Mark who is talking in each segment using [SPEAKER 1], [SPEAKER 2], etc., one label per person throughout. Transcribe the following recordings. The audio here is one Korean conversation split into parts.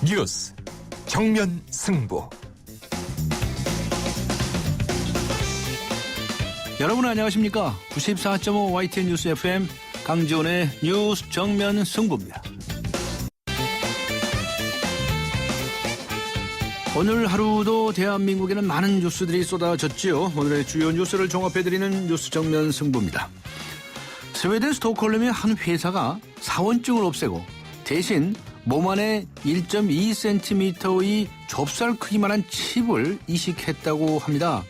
[SPEAKER 1] 뉴스 정면 승부.
[SPEAKER 2] 여러분 안녕하십니까? 94.5 YTN 뉴스 FM 강지원의 뉴스 정면 승부입니다. 오늘 하루도 대한민국에는 많은 뉴스들이 쏟아졌지요. 오늘의 주요 뉴스를 종합해드리는 뉴스 정면 승부입니다. 스웨덴 스톡홀름의 한 회사가 사원증을 없애고 대신 몸 안에 1.2cm의 좁쌀 크기만한 칩을 이식했다고 합니다.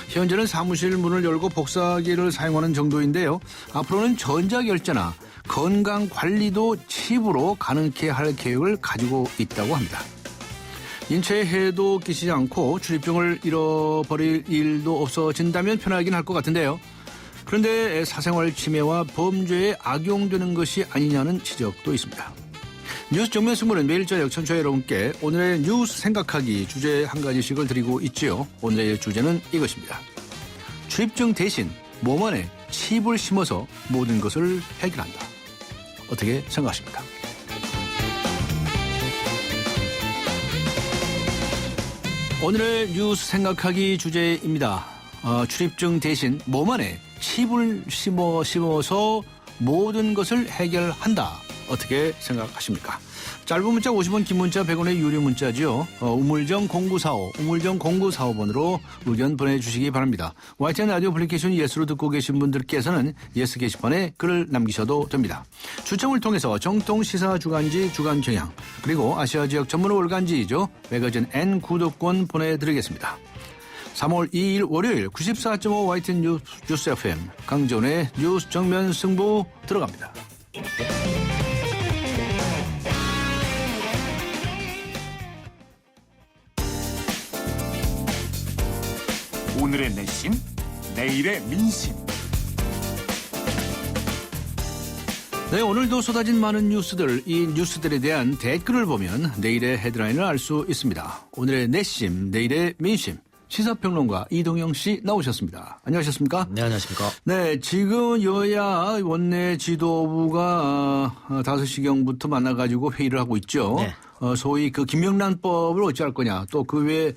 [SPEAKER 2] 현재는 사무실 문을 열고 복사기를 사용하는 정도인데요. 앞으로는 전자결제나 건강관리도 칩으로 가능케 할 계획을 가지고 있다고 합니다. 인체에 해도 끼치지 않고 출입증을 잃어버릴 일도 없어진다면 편하긴 할 것 같은데요. 그런데 사생활 침해와 범죄에 악용되는 것이 아니냐는 지적도 있습니다. 뉴스 정면 승부는 매일 저녁 청취자 여러분께 오늘의 뉴스 생각하기 주제 한 가지씩을 드리고 있지요. 오늘의 주제는 이것입니다. 출입증 대신 몸 안에 칩을 심어서 모든 것을 해결한다. 어떻게 생각하십니까? 오늘의 뉴스 생각하기 주제입니다. 출입증 대신 몸 안에 칩을 심어서 모든 것을 해결한다. 어떻게 생각하십니까? 짧은 문자 50원, 긴 문자 100원의 유료 문자죠. 우물정 0945, 우물정 0945번으로 의견 보내주시기 바랍니다. YTN 라디오 애플리케이션 예스로 듣고 계신 분들께서는 예스 게시판에 글을 남기셔도 됩니다. 추첨을 통해서 정통 시사 주간지 주간경향 그리고 아시아 지역 전문 월간지이죠. 매거진 N 구독권 보내드리겠습니다. 3월 2일 월요일 94.5 YTN 뉴스 FM 강지원의 뉴스 정면 승부 들어갑니다.
[SPEAKER 1] 오늘의 내심, 내일의 민심.
[SPEAKER 2] 네, 오늘도 쏟아진 많은 뉴스들, 이 뉴스들에 대한 댓글을 보면 내일의 헤드라인을 알 수 있습니다. 오늘의 내심, 내일의 민심. 시사평론가 이동영 씨 나오셨습니다. 안녕하셨습니까?
[SPEAKER 3] 네, 안녕하십니까?
[SPEAKER 2] 네, 지금 여야 원내 지도부가 5시경부터 만나가지고 회의를 하고 있죠.
[SPEAKER 3] 네.
[SPEAKER 2] 소위 그 김명란법을 어찌할 거냐, 또 그 외에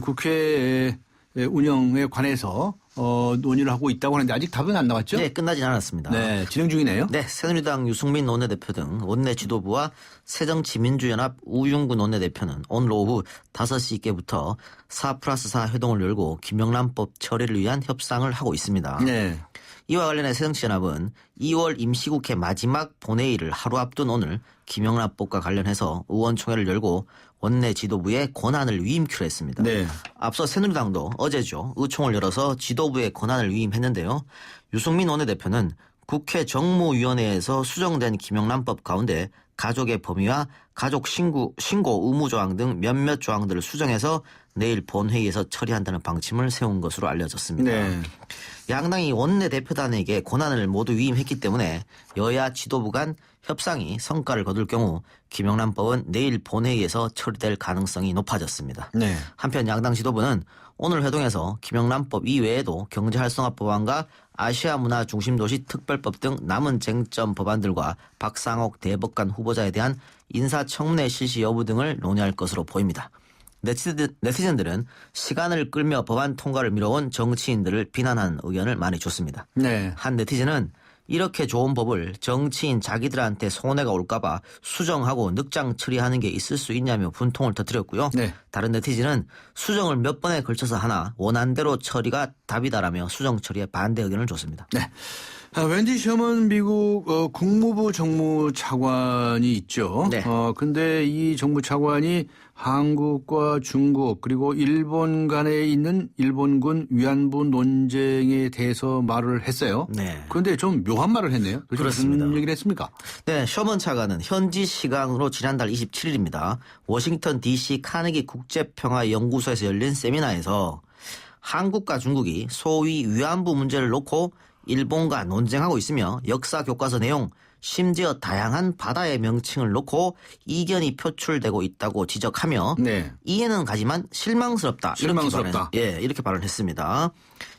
[SPEAKER 2] 국회 운영에 관해서 논의를 하고 있다고 하는데 아직 답은 안 나왔죠?
[SPEAKER 3] 네, 끝나진 않았습니다.
[SPEAKER 2] 네, 진행 중이네요.
[SPEAKER 3] 네, 새누리당 유승민 원내대표 등 원내 지도부와 새정치민주연합 우윤근 원내대표는 오늘 오후 5시께부터 4+4 회동을 열고 김영란법 처리를 위한 협상을 하고 있습니다.
[SPEAKER 2] 네.
[SPEAKER 3] 이와 관련해 새정치연합은 2월 임시국회 마지막 본회의를 하루 앞둔 오늘 김영란법과 관련해서 의원총회를 열고 원내 지도부의 권한을 위임키로 했습니다.
[SPEAKER 2] 네.
[SPEAKER 3] 앞서 새누리당도 어제죠. 의총을 열어서 지도부의 권한을 위임했는데요. 유승민 원내대표는 국회 정무위원회에서 수정된 김영란법 가운데 가족의 범위와 가족 신고 의무 조항 등 몇몇 조항들을 수정해서 내일 본회의에서 처리한다는 방침을 세운 것으로 알려졌습니다.
[SPEAKER 2] 네.
[SPEAKER 3] 양당이 원내대표단에게 권한을 모두 위임했기 때문에 여야 지도부 간 협상이 성과를 거둘 경우 김영란법은 내일 본회의에서 처리될 가능성이 높아졌습니다.
[SPEAKER 2] 네.
[SPEAKER 3] 한편 양당 지도부는 오늘 회동에서 김영란법 이외에도 경제활성화 법안과 아시아 문화 중심도시 특별법 등 남은 쟁점 법안들과 박상옥 대법관 후보자에 대한 인사청문회 실시 여부 등을 논의할 것으로 보입니다. 네티즌들은 시간을 끌며 법안 통과를 미뤄온 정치인들을 비난하는 의견을 많이 줬습니다.
[SPEAKER 2] 네.
[SPEAKER 3] 한 네티즌은 이렇게 좋은 법을 정치인 자기들한테 손해가 올까봐 수정하고 늑장 처리하는 게 있을 수 있냐며 분통을 터뜨렸고요.
[SPEAKER 2] 네.
[SPEAKER 3] 다른 네티즌은 수정을 몇 번에 걸쳐서 하나 원안대로 처리가 답이다라며 수정 처리에 반대 의견을 줬습니다.
[SPEAKER 2] 네. 웬디 셔먼 미국 국무부 정무차관이 있죠.
[SPEAKER 3] 네.
[SPEAKER 2] 근데 이 정무차관이 한국과 중국 그리고 일본 간에 있는 일본군 위안부 논쟁에 대해서 말을 했어요.
[SPEAKER 3] 네.
[SPEAKER 2] 그런데 좀 묘한 말을 했네요.
[SPEAKER 3] 그렇습니다.
[SPEAKER 2] 무슨 얘기를 했습니까?
[SPEAKER 3] 네, 셔먼 차관은 현지 시간으로 지난달 27일입니다. 워싱턴 DC 카네기 국제평화연구소에서 열린 세미나에서 한국과 중국이 소위 위안부 문제를 놓고 일본과 논쟁하고 있으며 역사 교과서 내용 심지어 다양한 바다의 명칭을 놓고 이견이 표출되고 있다고 지적하며
[SPEAKER 2] 네.
[SPEAKER 3] 이해는 가지만 실망스럽다.
[SPEAKER 2] 실망스럽다.
[SPEAKER 3] 이렇게 발언했습니다.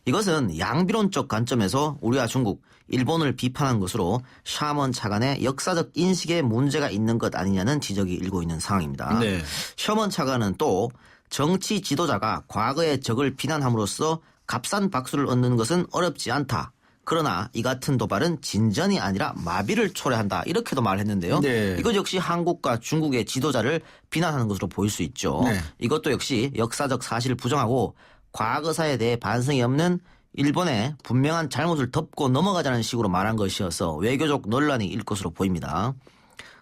[SPEAKER 3] 이것은 양비론적 관점에서 우리와 중국, 일본을 비판한 것으로 샤먼 차관의 역사적 인식에 문제가 있는 것 아니냐는 지적이 일고 있는 상황입니다.
[SPEAKER 2] 네.
[SPEAKER 3] 샤먼 차관은 또 정치 지도자가 과거의 적을 비난함으로써 값싼 박수를 얻는 것은 어렵지 않다. 그러나 이 같은 도발은 진전이 아니라 마비를 초래한다. 이렇게도 말했는데요.
[SPEAKER 2] 네.
[SPEAKER 3] 이것 역시 한국과 중국의 지도자를 비난하는 것으로 보일 수 있죠.
[SPEAKER 2] 네.
[SPEAKER 3] 이것도 역시 역사적 사실을 부정하고 과거사에 대해 반성이 없는 일본의 분명한 잘못을 덮고 넘어가자는 식으로 말한 것이어서 외교적 논란이 일 것으로 보입니다.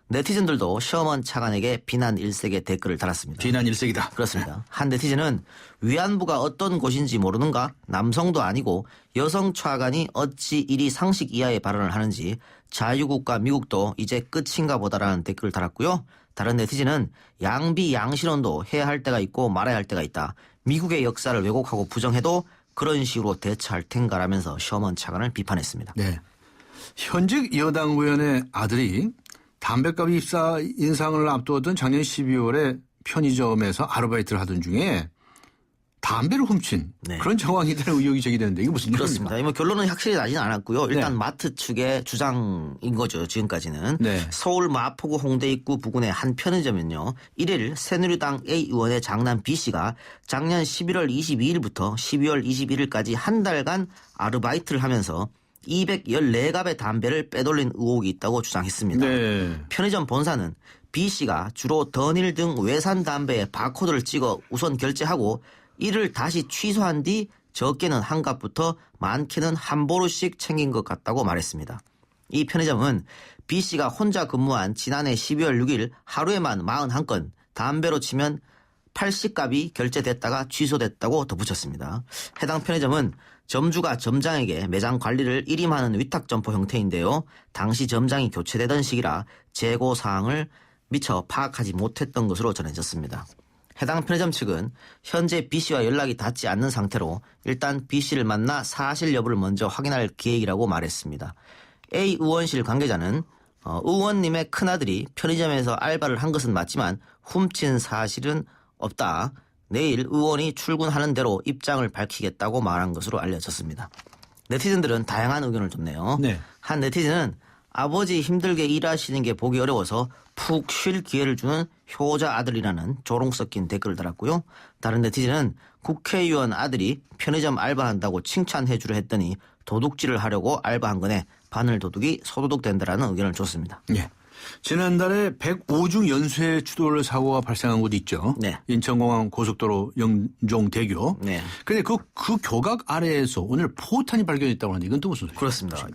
[SPEAKER 3] 네티즌들도 셔먼 차관에게 비난 일색의 댓글을 달았습니다.
[SPEAKER 2] 비난 일색이다.
[SPEAKER 3] 그렇습니다. 한 네티즌은 위안부가 어떤 곳인지 모르는가? 남성도 아니고 여성 차관이 어찌 이리 상식 이하의 발언을 하는지 자유국가 미국도 이제 끝인가 보다라는 댓글을 달았고요. 다른 네티즌은 양비 양실론도 해야 할 때가 있고 말아야 할 때가 있다. 미국의 역사를 왜곡하고 부정해도 그런 식으로 대처할 텐가라면서 셔먼 차관을 비판했습니다.
[SPEAKER 2] 네. 현직 여당 의원의 아들이 담배값 인상을 앞두었던 작년 12월에 편의점에서 아르바이트를 하던 중에 담배를 훔친
[SPEAKER 3] 네.
[SPEAKER 2] 그런 정황이 되는 의혹이 제기되는데 이게 무슨
[SPEAKER 3] 그렇습니다.
[SPEAKER 2] 일입니까?
[SPEAKER 3] 뭐 결론은 확실히 나지는 않았고요. 일단
[SPEAKER 2] 네.
[SPEAKER 3] 마트 측의 주장인 거죠. 지금까지는.
[SPEAKER 2] 네.
[SPEAKER 3] 서울 마포구 홍대 입구 부근의 한 편의점은요. 1일 새누리당 A 의원의 장남 B씨가 작년 11월 22일부터 12월 21일까지 한 달간 아르바이트를 하면서 214갑의 담배를 빼돌린 의혹이 있다고 주장했습니다.
[SPEAKER 2] 네.
[SPEAKER 3] 편의점 본사는 B씨가 주로 더닐 등 외산 담배에 바코드를 찍어 우선 결제하고 이를 다시 취소한 뒤 적게는 한 갑부터 많게는 한 보루씩 챙긴 것 같다고 말했습니다. 이 편의점은 B씨가 혼자 근무한 지난해 12월 6일 하루에만 41건, 담배로 치면 80갑이 결제됐다가 취소됐다고 덧붙였습니다. 해당 편의점은 점주가 점장에게 매장 관리를 일임하는 위탁점포 형태인데요. 당시 점장이 교체되던 시기라 재고 사항을 미처 파악하지 못했던 것으로 전해졌습니다. 해당 편의점 측은 현재 B씨와 연락이 닿지 않는 상태로 일단 B씨를 만나 사실 여부를 먼저 확인할 계획이라고 말했습니다. A 의원실 관계자는 의원님의 큰아들이 편의점에서 알바를 한 것은 맞지만 훔친 사실은 없다. 내일 의원이 출근하는 대로 입장을 밝히겠다고 말한 것으로 알려졌습니다. 네티즌들은 다양한 의견을 줬네요.
[SPEAKER 2] 네.
[SPEAKER 3] 한 네티즌은 아버지 힘들게 일하시는 게 보기 어려워서 푹 쉴 기회를 주는 효자 아들이라는 조롱 섞인 댓글을 달았고요. 다른 네티즌은 국회의원 아들이 편의점 알바한다고 칭찬해주려 했더니 도둑질을 하려고 알바한 거네. 바늘 도둑이 소도둑 된다라는 의견을 줬습니다.
[SPEAKER 2] 예. 지난달에 105중 연쇄 추돌 사고가 발생한 곳이 있죠.
[SPEAKER 3] 네.
[SPEAKER 2] 인천공항 고속도로 영종대교.
[SPEAKER 3] 네.
[SPEAKER 2] 그런데 그 교각 아래에서 오늘 포탄이 발견됐다고 하는데 이건 또 무슨 소리예요?
[SPEAKER 3] 그렇습니다.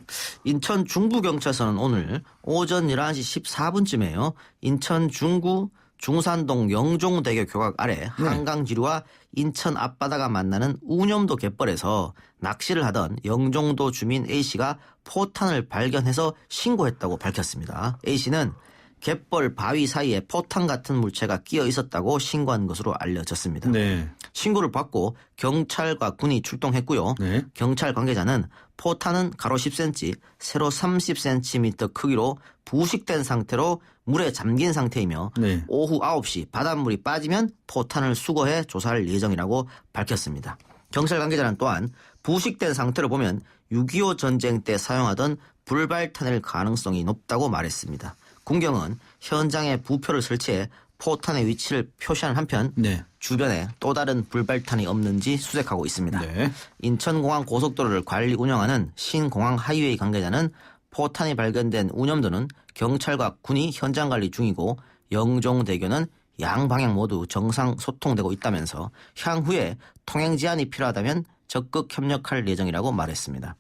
[SPEAKER 3] 인천 중부경찰서는 오늘 오전 11시 14분쯤에요. 인천 중구 중산동 영종대교 교각 아래 한강지류와 인천 앞바다가 만나는 우념도 갯벌에서 낚시를 하던 영종도 주민 A씨가 포탄을 발견해서 신고했다고 밝혔습니다. A씨는 갯벌 바위 사이에 포탄 같은 물체가 끼어 있었다고 신고한 것으로 알려졌습니다.
[SPEAKER 2] 네.
[SPEAKER 3] 신고를 받고 경찰과 군이 출동했고요.
[SPEAKER 2] 네.
[SPEAKER 3] 경찰 관계자는 포탄은 가로 10cm, 세로 30cm 크기로 부식된 상태로 물에 잠긴 상태이며
[SPEAKER 2] 네.
[SPEAKER 3] 오후 9시 바닷물이 빠지면 포탄을 수거해 조사할 예정이라고 밝혔습니다. 경찰 관계자는 또한 부식된 상태로 보면 6.25 전쟁 때 사용하던 불발탄일 가능성이 높다고 말했습니다. 군경은 현장에 부표를 설치해 포탄의 위치를 표시하는 한편
[SPEAKER 2] 네.
[SPEAKER 3] 주변에 또 다른 불발탄이 없는지 수색하고 있습니다.
[SPEAKER 2] 네.
[SPEAKER 3] 인천공항 고속도로를 관리 운영하는 신공항 하이웨이 관계자는 포탄이 발견된 운염도는 경찰과 군이 현장 관리 중이고 영종대교는 양방향 모두 정상 소통되고 있다면서 향후에 통행 제한이 필요하다면 적극 협력할 예정이라고 말했습니다.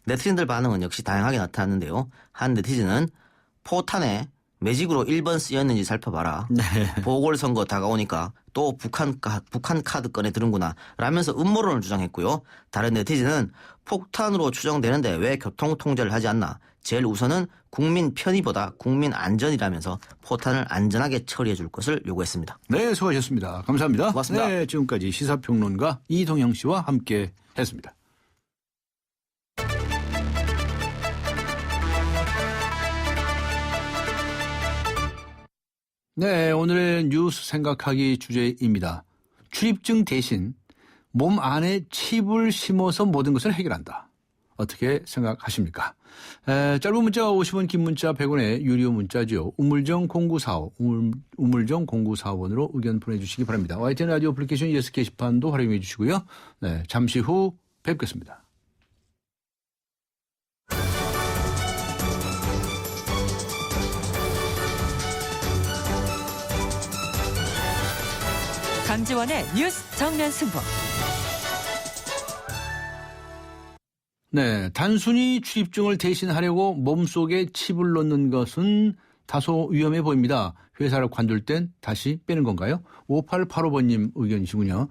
[SPEAKER 3] 네티즌들 반응은 역시 다양하게 나타났는데요. 한 네티즌은 포탄에 매직으로 1번 쓰였는지 살펴봐라.
[SPEAKER 2] 네.
[SPEAKER 3] 보궐선거 다가오니까 또 북한 카드 꺼내 드는구나 라면서 음모론을 주장했고요. 다른 네티즌은 폭탄으로 추정되는데 왜 교통통제를 하지 않나. 제일 우선은 국민 편의보다 국민 안전이라면서 포탄을 안전하게 처리해 줄 것을 요구했습니다.
[SPEAKER 2] 네, 수고하셨습니다. 감사합니다.
[SPEAKER 3] 고맙습니다.
[SPEAKER 2] 네, 지금까지 시사평론가 이동영 씨와 함께 했습니다. 네, 오늘의 뉴스 생각하기 주제입니다. 출입증 대신 몸 안에 칩을 심어서 모든 것을 해결한다. 어떻게 생각하십니까? 짧은 문자 50원, 긴 문자 100원의 유료 문자죠. 우물정 0945, 우물정 0945번으로 의견 보내주시기 바랍니다. YTN 라디오 애플리케이션 예스 게시판도 활용해 주시고요. 네, 잠시 후 뵙겠습니다.
[SPEAKER 4] 강지원의 뉴스 정면 승부.
[SPEAKER 2] 네, 단순히 출입증을 대신하려고 몸속에 칩을 넣는 것은 다소 위험해 보입니다. 회사를 관둘 땐 다시 빼는 건가요? 5885번님 의견이시군요.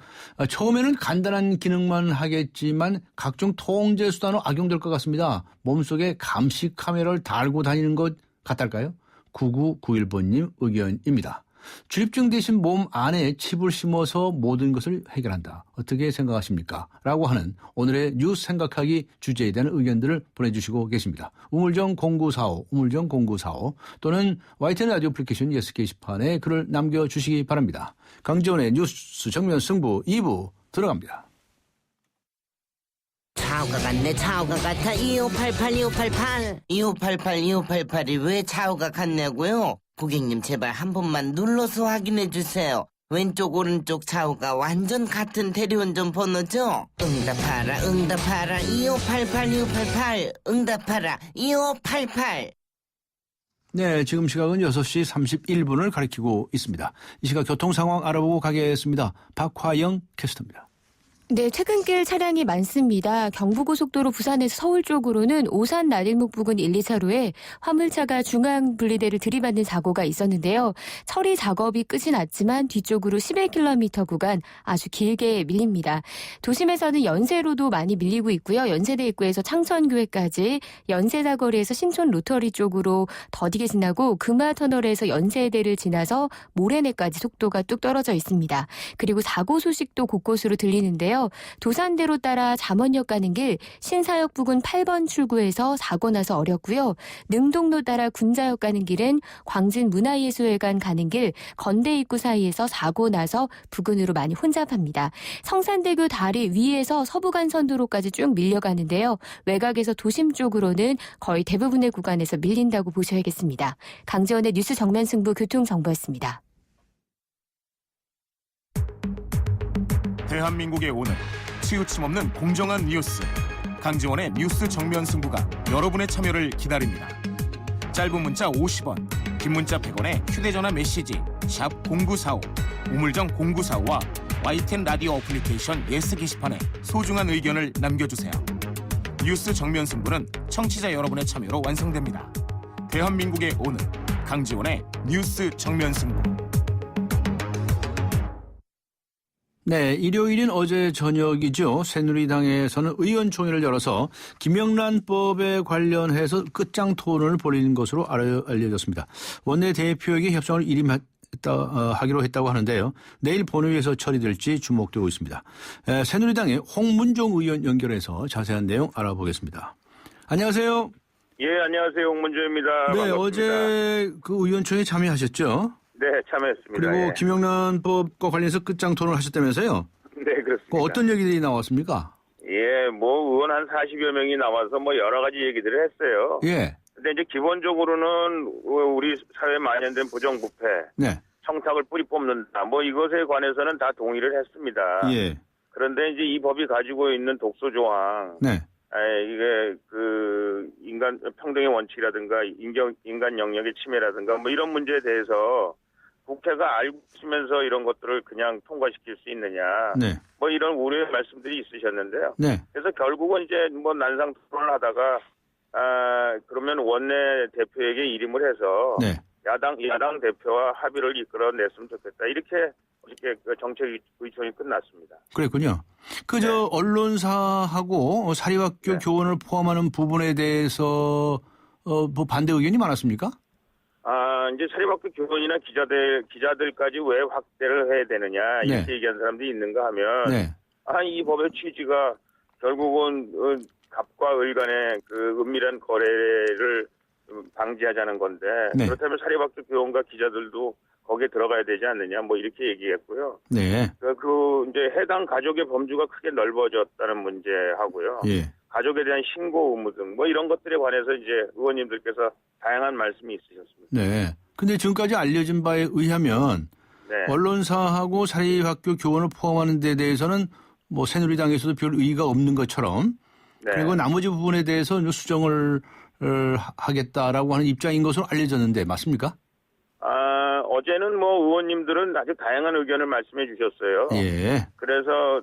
[SPEAKER 2] 처음에는 간단한 기능만 하겠지만 각종 통제 수단으로 악용될 것 같습니다. 몸속에 감시 카메라를 달고 다니는 것 같달까요? 9991번님 의견입니다. 출입증 대신 몸 안에 칩을 심어서 모든 것을 해결한다. 어떻게 생각하십니까? 라고 하는 오늘의 뉴스 생각하기 주제에 대한 의견들을 보내주시고 계십니다. 우물정 0945, 우물정 0945 또는 YTN 라디오 애플리케이션 예스 게시판에 글을 남겨주시기 바랍니다. 강지원의 뉴스 정면 승부 2부 들어갑니다.
[SPEAKER 5] 차우가 같네. 차우가 같아. 2588 2588 2588 2588이 왜 차우가 같냐고요? 고객님 제발 한 번만 눌러서 확인해 주세요. 왼쪽 오른쪽 차우가 완전 같은 대리운전 번호죠? 응답하라 응답하라 2588 2588 응답하라 2588.
[SPEAKER 2] 네, 지금 시각은 6시 31분을 가리키고 있습니다. 이 시각 교통 상황 알아보고 가겠습니다. 박화영 캐스터입니다.
[SPEAKER 6] 네, 퇴근길 차량이 많습니다. 경부고속도로 부산에서 서울 쪽으로는 오산 나들목 부근 1, 2차로에 화물차가 중앙 분리대를 들이받는 사고가 있었는데요. 처리 작업이 끝이 났지만 뒤쪽으로 11km 구간 아주 길게 밀립니다. 도심에서는 연세로도 많이 밀리고 있고요. 연세대 입구에서 창천교회까지, 연세사거리에서 신촌 로터리 쪽으로 더디게 지나고 금화터널에서 연세대를 지나서 모래내까지 속도가 뚝 떨어져 있습니다. 그리고 사고 소식도 곳곳으로 들리는데요. 도산대로 따라 잠원역 가는 길 신사역 부근 8번 출구에서 사고 나서 어렵고요. 능동로 따라 군자역 가는 길은 광진 문화예술회관 가는 길 건대 입구 사이에서 사고 나서 부근으로 많이 혼잡합니다. 성산대교 다리 위에서 서부간선도로까지 쭉 밀려가는데요. 외곽에서 도심 쪽으로는 거의 대부분의 구간에서 밀린다고 보셔야겠습니다. 강지원의 뉴스 정면 승부 교통정보였습니다.
[SPEAKER 1] 대한민국의 오늘 치우침 없는 공정한 뉴스 강지원의 뉴스 정면 승부가 여러분의 참여를 기다립니다. 짧은 문자 50원, 긴 문자 100원에 휴대전화 메시지 샵 0945, 우물정 0945와 YTN 라디오 어플리케이션 예스 게시판에 소중한 의견을 남겨주세요. 뉴스 정면 승부는 청취자 여러분의 참여로 완성됩니다. 대한민국의 오늘 강지원의 뉴스 정면 승부.
[SPEAKER 2] 네, 일요일인 어제 저녁이죠. 새누리당에서는 의원총회를 열어서 김영란법에 관련해서 끝장 토론을 벌이는 것으로 알려졌습니다. 원내대표에게 협상을 하기로 했다고 하는데요. 내일 본회의에서 처리될지 주목되고 있습니다. 새누리당의 홍문종 의원 연결해서 자세한 내용 알아보겠습니다. 안녕하세요.
[SPEAKER 7] 예, 안녕하세요. 홍문조입니다.
[SPEAKER 2] 네,
[SPEAKER 7] 반갑습니다.
[SPEAKER 2] 어제 그 의원총회 참여하셨죠?
[SPEAKER 7] 네, 참여했습니다.
[SPEAKER 2] 그리고
[SPEAKER 7] 예.
[SPEAKER 2] 김영란법과 관련해서 끝장 토론을 하셨다면서요?
[SPEAKER 7] 네, 그렇습니다.
[SPEAKER 2] 어떤 얘기들이 나왔습니까?
[SPEAKER 7] 예, 뭐 의원 한 40여 명이 나와서 뭐 여러 가지 얘기들을 했어요.
[SPEAKER 2] 예.
[SPEAKER 7] 근데 이제 기본적으로는 우리 사회에 만연된 부정부패,
[SPEAKER 2] 네.
[SPEAKER 7] 청탁을 뿌리 뽑는다. 뭐 이것에 관해서는 다 동의를 했습니다.
[SPEAKER 2] 예.
[SPEAKER 7] 그런데 이제 이 법이 가지고 있는 독소 조항,
[SPEAKER 2] 네.
[SPEAKER 7] 이게 그 인간 평등의 원칙이라든가 인간 영역의 침해라든가 뭐 이런 문제에 대해서 국회가 알고 있으면서 이런 것들을 그냥 통과시킬 수 있느냐.
[SPEAKER 2] 네.
[SPEAKER 7] 뭐 이런 우려의 말씀들이 있으셨는데요.
[SPEAKER 2] 네.
[SPEAKER 7] 그래서 결국은 이제 뭐 난상 토론을 하다가 그러면 원내 대표에게 일임을 해서
[SPEAKER 2] 네.
[SPEAKER 7] 야당 대표와 합의를 이끌어냈으면 좋겠다. 이렇게 그 정책 의총이 끝났습니다.
[SPEAKER 2] 그랬군요. 저 언론사하고 사립학교
[SPEAKER 7] 네.
[SPEAKER 2] 교원을 포함하는 부분에 대해서 뭐 반대 의견이 많았습니까?
[SPEAKER 7] 이제 사립학교 교원이나 기자들까지 왜 확대를 해야 되느냐 이렇게
[SPEAKER 2] 네.
[SPEAKER 7] 얘기하는 사람들이 있는가 하면
[SPEAKER 2] 네.
[SPEAKER 7] 이 법의 취지가 결국은 갑과 을 간의 그 은밀한 거래를 방지하자는 건데
[SPEAKER 2] 네.
[SPEAKER 7] 그렇다면 사립학교 교원과 기자들도 거기에 들어가야 되지 않느냐 뭐 이렇게 얘기했고요.
[SPEAKER 2] 네.
[SPEAKER 7] 그 이제 해당 가족의 범주가 크게 넓어졌다는 문제하고요.
[SPEAKER 2] 예.
[SPEAKER 7] 가족에 대한 신고 의무 등 뭐 이런 것들에 관해서 이제 의원님들께서 다양한 말씀이 있으셨습니다.
[SPEAKER 2] 네. 근데 지금까지 알려진 바에 의하면
[SPEAKER 7] 네.
[SPEAKER 2] 언론사하고 사립학교 교원을 포함하는 데 대해서는 뭐 새누리당에서도 별 의의가 없는 것처럼
[SPEAKER 7] 네.
[SPEAKER 2] 그리고 나머지 부분에 대해서 수정을 하겠다라고 하는 입장인 것으로 알려졌는데 맞습니까?
[SPEAKER 7] 어제는 뭐 의원님들은 아주 다양한 의견을 말씀해 주셨어요.
[SPEAKER 2] 예.
[SPEAKER 7] 그래서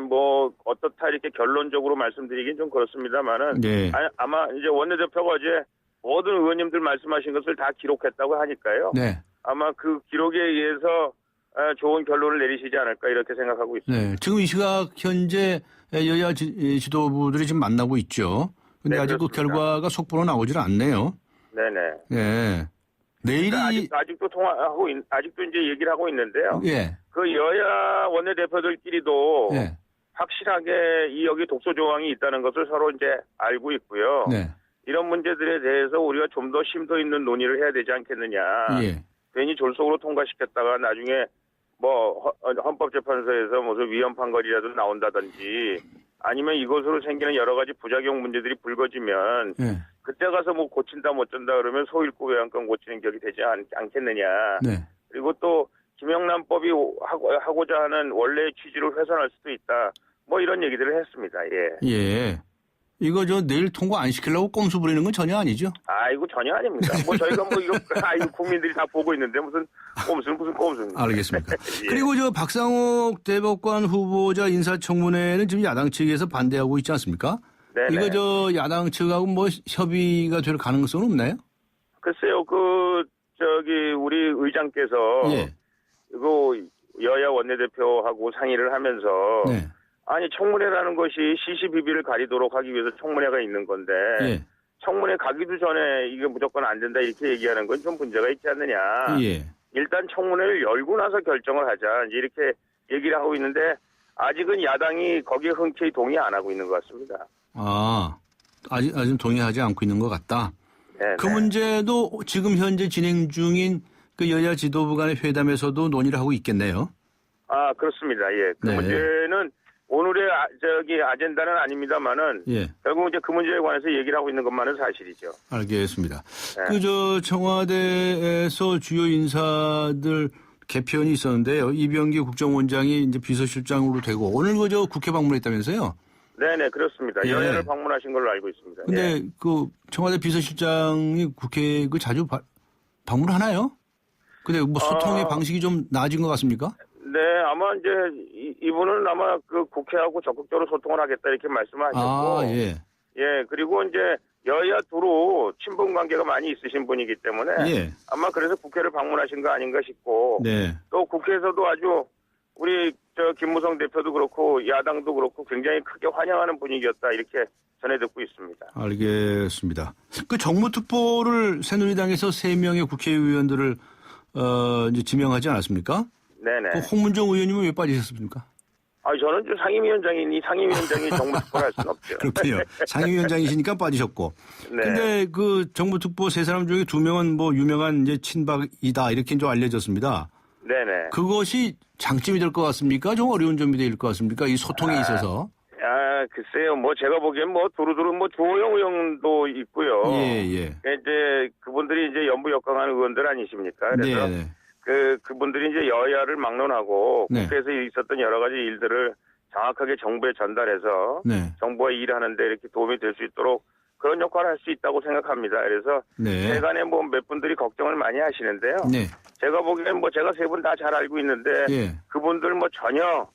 [SPEAKER 7] 뭐 어떻다 이렇게 결론적으로 말씀드리긴 좀 그렇습니다만은
[SPEAKER 2] 네.
[SPEAKER 7] 아마 이제 원내대표가 어제 모든 의원님들 말씀하신 것을 다 기록했다고 하니까요.
[SPEAKER 2] 네.
[SPEAKER 7] 아마 그 기록에 의해서 좋은 결론을 내리시지 않을까 이렇게 생각하고 있습니다.
[SPEAKER 2] 네. 지금 이 시각 현재 여야 지도부들이 지금 만나고 있죠. 근데
[SPEAKER 7] 네,
[SPEAKER 2] 아직 그
[SPEAKER 7] 그렇습니다.
[SPEAKER 2] 결과가 속보로 나오질 않네요.
[SPEAKER 7] 네네.
[SPEAKER 2] 예. 내일이
[SPEAKER 7] 그러니까 아직도 통화하고 아직도 이제 얘기를 하고 있는데요.
[SPEAKER 2] 예.
[SPEAKER 7] 그 여야 원내대표들끼리도
[SPEAKER 2] 예.
[SPEAKER 7] 확실하게 이 여기 독소 조항이 있다는 것을 서로 이제 알고 있고요.
[SPEAKER 2] 네.
[SPEAKER 7] 이런 문제들에 대해서 우리가 좀 더 심도 있는 논의를 해야 되지 않겠느냐.
[SPEAKER 2] 예.
[SPEAKER 7] 괜히 졸속으로 통과시켰다가 나중에 뭐 헌법재판소에서 무슨 위헌 판결이라도 나온다든지 아니면 이것으로 생기는 여러 가지 부작용 문제들이 불거지면
[SPEAKER 2] 예.
[SPEAKER 7] 그때 가서 뭐 고친다 못 준다 그러면 소일구 외양간 고치는 격이 되지 않겠느냐.
[SPEAKER 2] 네.
[SPEAKER 7] 그리고 또 김영란법이 하고자 하는 원래의 취지를 훼손할 수도 있다. 뭐 이런 얘기들을 했습니다. 예.
[SPEAKER 2] 예. 이거 내일 통과 안 시키려고 꼼수 부리는 건 전혀 아니죠?
[SPEAKER 7] 아이고 전혀 아닙니다. 뭐 저희가 뭐 이거 국민들이 다 보고 있는데 무슨 꼼수입니까?
[SPEAKER 2] 알겠습니다.
[SPEAKER 7] 예.
[SPEAKER 2] 그리고 박상옥 대법관 후보자 인사청문회는 지금 야당 측에서 반대하고 있지 않습니까?
[SPEAKER 7] 네네.
[SPEAKER 2] 이거 야당 측하고 뭐 협의가 될 가능성은 없나요?
[SPEAKER 7] 글쎄요, 우리 의장께서
[SPEAKER 2] 예.
[SPEAKER 7] 이거 여야 원내대표하고 상의를 하면서
[SPEAKER 2] 네.
[SPEAKER 7] 아니 청문회라는 것이 시시비비를 가리도록 하기 위해서 청문회가 있는 건데
[SPEAKER 2] 예.
[SPEAKER 7] 청문회 가기도 전에 이게 무조건 안 된다 이렇게 얘기하는 건 좀 문제가 있지 않느냐.
[SPEAKER 2] 예.
[SPEAKER 7] 일단 청문회를 열고 나서 결정을 하자 이제 이렇게 얘기를 하고 있는데 아직은 야당이 거기에 흔쾌히 동의 안 하고 있는 것 같습니다.
[SPEAKER 2] 아직 동의하지 않고 있는 것 같다.
[SPEAKER 7] 네,
[SPEAKER 2] 그 문제도 지금 현재 진행 중인 그 여야 지도부 간의 회담에서도 논의를 하고 있겠네요.
[SPEAKER 7] 그렇습니다. 예. 그
[SPEAKER 2] 네.
[SPEAKER 7] 문제는 오늘의 아젠다는 아닙니다만은
[SPEAKER 2] 예.
[SPEAKER 7] 결국 이제 그 문제에 관해서 얘기를 하고 있는 것만은 사실이죠.
[SPEAKER 2] 알겠습니다.
[SPEAKER 7] 네.
[SPEAKER 2] 청와대에서 주요 인사들 개편이 있었는데요. 이병기 국정원장이 이제 비서실장으로 되고 오늘 국회 방문했다면서요?
[SPEAKER 7] 네네 그렇습니다.
[SPEAKER 2] 예.
[SPEAKER 7] 여야를 방문하신 걸로 알고 있습니다.
[SPEAKER 2] 근데
[SPEAKER 7] 예.
[SPEAKER 2] 청와대 비서실장이 국회 자주 방문하나요? 근데 뭐 소통의 방식이 좀 나아진 것 같습니까?
[SPEAKER 7] 네, 아마 이제 이분은 아마 그 국회하고 적극적으로 소통을 하겠다 이렇게 말씀을 하셨고,
[SPEAKER 2] 예.
[SPEAKER 7] 예, 그리고 이제 여야 두루 친분 관계가 많이 있으신 분이기 때문에
[SPEAKER 2] 예.
[SPEAKER 7] 아마 그래서 국회를 방문하신 거 아닌가 싶고,
[SPEAKER 2] 네.
[SPEAKER 7] 또 국회에서도 아주 우리 김무성 대표도 그렇고 야당도 그렇고 굉장히 크게 환영하는 분위기였다 이렇게 전해 듣고 있습니다.
[SPEAKER 2] 알겠습니다. 그 정무특보를 새누리당에서 3명의 국회의원들을 이제 지명하지 않았습니까?
[SPEAKER 7] 네네.
[SPEAKER 2] 그 홍문정 의원님은 왜 빠지셨습니까?
[SPEAKER 7] 저는 좀 상임위원장이니 상임위원장이 정무특보를 할 수는 없죠.
[SPEAKER 2] 그렇군요. 상임위원장이시니까 빠지셨고.
[SPEAKER 7] 네.
[SPEAKER 2] 근데 그 정무특보 3사람 중에 2명은 뭐 유명한 이제 친박이다 이렇게 좀 알려졌습니다.
[SPEAKER 7] 네네.
[SPEAKER 2] 그것이 장점이 될 것 같습니까? 좀 어려운 점이 될 것 같습니까? 이 소통에 있어서.
[SPEAKER 7] 글쎄요. 뭐 제가 보기엔 뭐 두루두루 뭐 주호영 의원도 있고요.
[SPEAKER 2] 예.
[SPEAKER 7] 이제 그분들이 이제 연부역강한 의원들 아니십니까? 그래서
[SPEAKER 2] 네.
[SPEAKER 7] 그분들이 이제 여야를 막론하고
[SPEAKER 2] 네.
[SPEAKER 7] 국회에서 있었던 여러 가지 일들을 정확하게 정부에 전달해서
[SPEAKER 2] 네.
[SPEAKER 7] 정부가 일하는데 이렇게 도움이 될 수 있도록 그런 역할을 할 수 있다고 생각합니다. 그래서
[SPEAKER 2] 네.
[SPEAKER 7] 세간에 뭐 몇 분들이 걱정을 많이 하시는데요.
[SPEAKER 2] 네.
[SPEAKER 7] 제가 보기에는 뭐 제가 3분 다 잘 알고 있는데
[SPEAKER 2] 예.
[SPEAKER 7] 그분들 뭐 전혀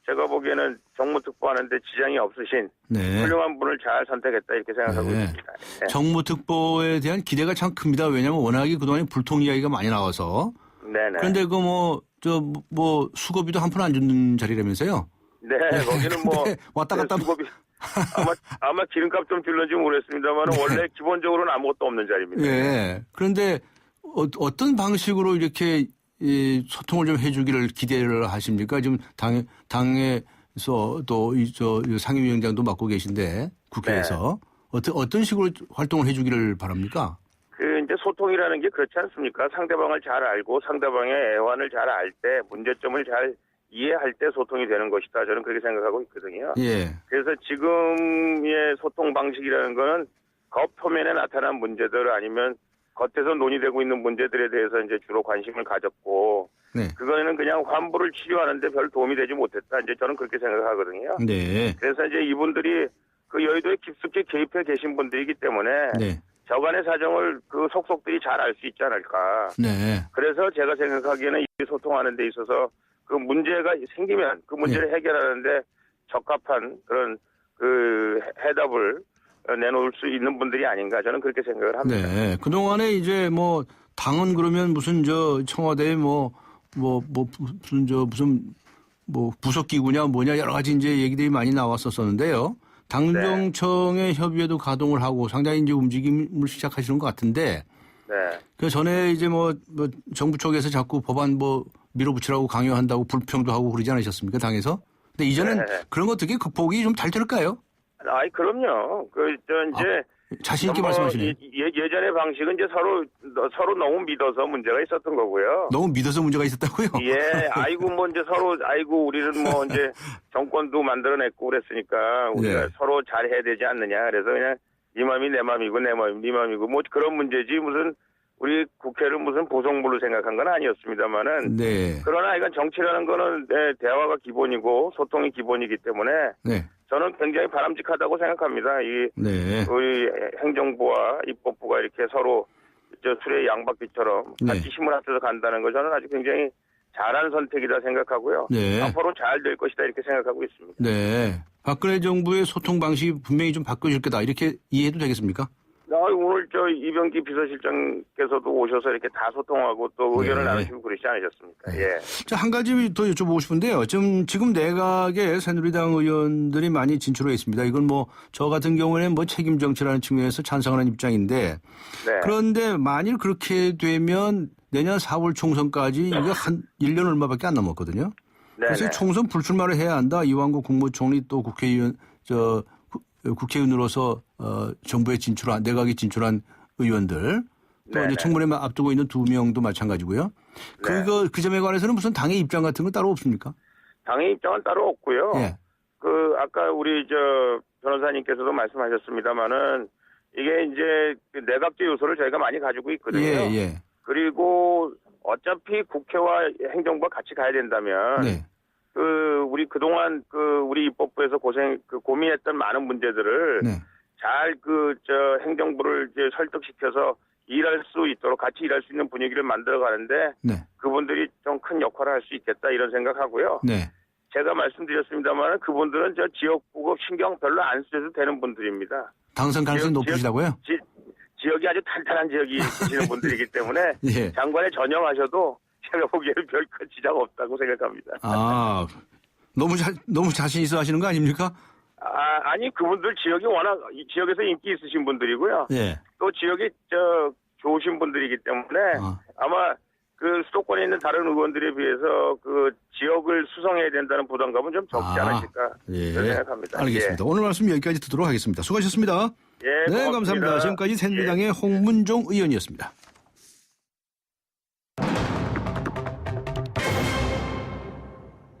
[SPEAKER 7] 제가 보기에는 정무특보 하는데 지장이 없으신
[SPEAKER 2] 네.
[SPEAKER 7] 훌륭한 분을 잘 선택했다 이렇게 생각하고
[SPEAKER 2] 네.
[SPEAKER 7] 있습니다. 네.
[SPEAKER 2] 정무특보에 대한 기대가 참 큽니다. 왜냐하면 워낙에 그동안에 불통 이야기가 많이 나와서.
[SPEAKER 7] 네네.
[SPEAKER 2] 그런데 수고비도 한 푼 안 주는 자리라면서요?
[SPEAKER 7] 네, 거기는 뭐
[SPEAKER 2] 네, 왔다 갔다
[SPEAKER 7] 수고비 아마 기름값 좀 줄는지 모르겠습니다만 원래 기본적으로는 아무것도 없는 자리입니다.
[SPEAKER 2] 예. 그런데 어떤 방식으로 이렇게 소통을 좀 해주기를 기대를 하십니까? 지금 당에서 또 상임위원장도 맡고 계신데 국회에서 어떤 식으로 활동을 해주기를 바랍니까?
[SPEAKER 7] 이제 소통이라는 게 그렇지 않습니까? 상대방을 잘 알고 상대방의 애환을 잘 알 때, 문제점을 잘 이해할 때 소통이 되는 것이다. 저는 그렇게 생각하고 있거든요.
[SPEAKER 2] 예.
[SPEAKER 7] 그래서 지금의 소통 방식이라는 거는 겉표면에 나타난 문제들 아니면 겉에서 논의되고 있는 문제들에 대해서 이제 주로 관심을 가졌고,
[SPEAKER 2] 네.
[SPEAKER 7] 그거는 그냥 환부를 치료하는데 별 도움이 되지 못했다. 이제 저는 그렇게 생각하거든요.
[SPEAKER 2] 네.
[SPEAKER 7] 그래서 이제 이분들이 그 여의도에 깊숙이 개입해 계신 분들이기 때문에
[SPEAKER 2] 네.
[SPEAKER 7] 저간의 사정을 그 속속들이 잘 알 수 있지 않을까.
[SPEAKER 2] 네.
[SPEAKER 7] 그래서 제가 생각하기에는 이 소통하는 데 있어서 그 문제가 생기면 그 문제를 해결하는데 적합한 그런 그 해답을 내놓을 수 있는 분들이 아닌가 저는 그렇게 생각을 합니다.
[SPEAKER 2] 네. 그동안에 이제 뭐 당은 그러면 무슨 저 청와대에 무슨 부속기구냐 뭐냐 여러 가지 이제 얘기들이 많이 나왔었었는데요. 당정청의 협의회도 가동을 하고 상당히 이제 움직임을 시작하시는 것 같은데
[SPEAKER 7] 네.
[SPEAKER 2] 그 전에 이제 뭐 정부 쪽에서 자꾸 법안 밀어붙이라고 강요한다고 불평도 하고 그러지 않으셨습니까? 당에서? 근데 이제는
[SPEAKER 7] 네.
[SPEAKER 2] 그런 거 어떻게 극복이 좀 잘 될까요?
[SPEAKER 7] 아이 그럼요. 이제
[SPEAKER 2] 자신 있게 말씀하시네요.
[SPEAKER 7] 예전의 방식은 이제 서로 너무 믿어서 문제가 있었던 거고요.
[SPEAKER 2] 너무 믿어서 문제가 있었다고요?
[SPEAKER 7] 예, 아이고 우리는 뭐 이제 정권도 만들어냈고 그랬으니까 우리가
[SPEAKER 2] 네.
[SPEAKER 7] 서로 잘해야 되지 않느냐. 그래서 그냥 네 맘이 내 맘이고 내 맘이 네 맘이고 뭐 그런 문제지 무슨 우리 국회를 무슨 보석물로 생각한 건 아니었습니다만은.
[SPEAKER 2] 네.
[SPEAKER 7] 그러나 이건 정치라는 거는 대화가 기본이고 소통이 기본이기 때문에
[SPEAKER 2] 네.
[SPEAKER 7] 저는 굉장히 바람직하다고 생각합니다.
[SPEAKER 2] 네.
[SPEAKER 7] 우리 행정부와 입법부가 이렇게 서로 술의 양바퀴처럼
[SPEAKER 2] 네.
[SPEAKER 7] 같이 힘을 합쳐서 간다는 거 저는 아주 굉장히 잘한 선택이다 생각하고요.
[SPEAKER 2] 네.
[SPEAKER 7] 앞으로 잘 될 것이다 이렇게 생각하고 있습니다.
[SPEAKER 2] 네. 박근혜 정부의 소통 방식이 분명히 좀 바뀌어질 거다. 이렇게 이해해도 되겠습니까?
[SPEAKER 7] 오늘 이병기 비서실장께서도 오셔서 이렇게 다 소통하고 또 의견을
[SPEAKER 2] 네.
[SPEAKER 7] 나누시고 그러시지 않으셨습니까?
[SPEAKER 2] 네.
[SPEAKER 7] 예.
[SPEAKER 2] 자, 한 가지 더 여쭤보고 싶은데요. 지금 내각에 새누리당 의원들이 많이 진출해 있습니다. 이건 저 같은 경우에는 책임 정치라는 측면에서 찬성하는 입장인데.
[SPEAKER 7] 네.
[SPEAKER 2] 그런데 만일 그렇게 되면 내년 4월 총선까지 이거 한 1년 얼마밖에 안 남았거든요. 그래서
[SPEAKER 7] 네네.
[SPEAKER 2] 총선 불출마를 해야 한다. 이완구 국무총리 또 국회의원으로서 정부에 내각에 진출한 의원들 또
[SPEAKER 7] 네네.
[SPEAKER 2] 이제 청문회 앞두고 있는 2명도 마찬가지고요.
[SPEAKER 7] 네.
[SPEAKER 2] 그 점에 관해서는 무슨 당의 입장 같은 건 따로 없습니까?
[SPEAKER 7] 당의 입장은 따로 없고요.
[SPEAKER 2] 예.
[SPEAKER 7] 아까 우리 변호사님께서도 말씀하셨습니다만은 이게 이제 내각제 요소를 저희가 많이 가지고 있거든요.
[SPEAKER 2] 예.
[SPEAKER 7] 그리고 어차피 국회와 행정부가 같이 가야 된다면
[SPEAKER 2] 네.
[SPEAKER 7] 우리 그동안 우리 입법부에서 고민했던 많은 문제들을
[SPEAKER 2] 네.
[SPEAKER 7] 잘 행정부를 이제 설득시켜서 일할 수 있도록 같이 일할 수 있는 분위기를 만들어 가는데
[SPEAKER 2] 네.
[SPEAKER 7] 그분들이 좀 큰 역할을 할 수 있겠다 이런 생각하고요.
[SPEAKER 2] 네.
[SPEAKER 7] 제가 말씀드렸습니다만 그분들은 지역구 신경 별로 안 쓰셔도 되는 분들입니다.
[SPEAKER 2] 당선 가능성이 높으시다고요?
[SPEAKER 7] 지역이 아주 탄탄한 지역이 계시는 분들이기 때문에
[SPEAKER 2] 예.
[SPEAKER 7] 장관에 전역하셔도 제가 보기에는 별 큰 지장 없다고 생각합니다.
[SPEAKER 2] 아, 너무 자신 있어 하시는 거 아닙니까?
[SPEAKER 7] 아니 그분들 지역이 워낙 이 지역에서 인기 있으신 분들이고요.
[SPEAKER 2] 예.
[SPEAKER 7] 또 지역이 좋으신 분들이기 때문에 아마 수도권에 있는 다른 의원들에 비해서 지역을 수성해야 된다는 부담감은 좀 적지 않으실까 생각합니다.
[SPEAKER 2] 알겠습니다. 오늘 말씀 여기까지 듣도록 하겠습니다. 수고하셨습니다.
[SPEAKER 7] 예,
[SPEAKER 2] 네,
[SPEAKER 7] 고맙습니다.
[SPEAKER 2] 감사합니다. 지금까지 새누리당의 홍문종 의원이었습니다.